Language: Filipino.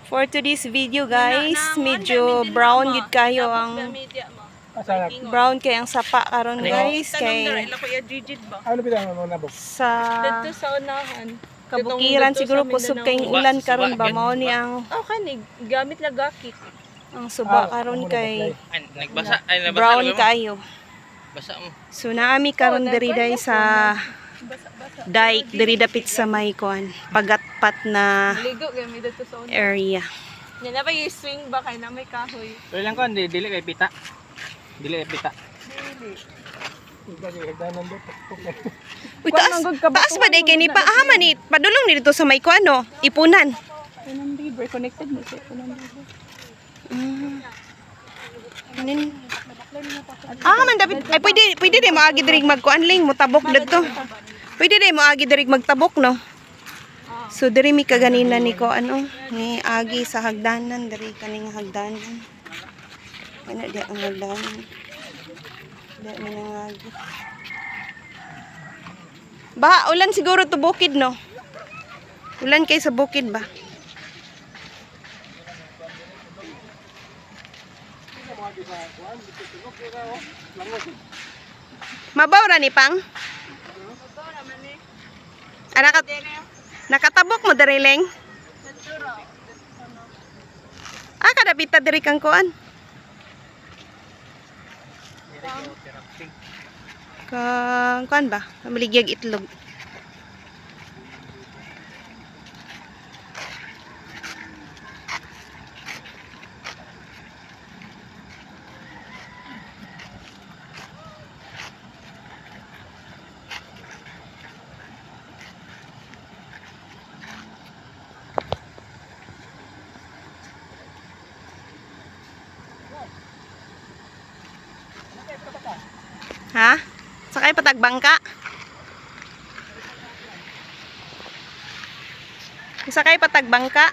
For today's video guys, medyo brown gid kayo ang brown kay ang sapa karon guys kay Ano bilang mo nabok? sa Dito sa unahan. kabukiran siguro kusog kayong ulan karon ba mao ni ang kanig gamit lagakit. ang suba karon kay Nagbasa brown kayo. Basa mo. So naami karon diri day sa dike diri dapit sa may kuan pagatpat na Ligo gamit dito sa unahan. area. Yan na ba yung swing ba kay na may kahoy? Pero lang ko dili kay pita. Dili kay pita. Uy, taas ba day kay ni paaman ni padulong ni dito sa may kuan no ipunan. Punang river connected mo sa punang river. Man dapat ay pwede din maagi diri magkuan ling motabok dito. Pwede din maagi diri magtabok no. So diri mi kaganina ni ko ano ni agi sa hagdanan diri kaning hagdanan. Ano di ang hagdanan. Di mi nangagi. Ba ulan siguro to bukid no. Ulan kay sa bukid ba? Mabaw ra ni pang? Nakatabok mo diri leng? Kada pita diri kang kuan. Kang kuan ba? Maligyag itlog. Ha? Sakay patagbangka? Sakay patagbangka?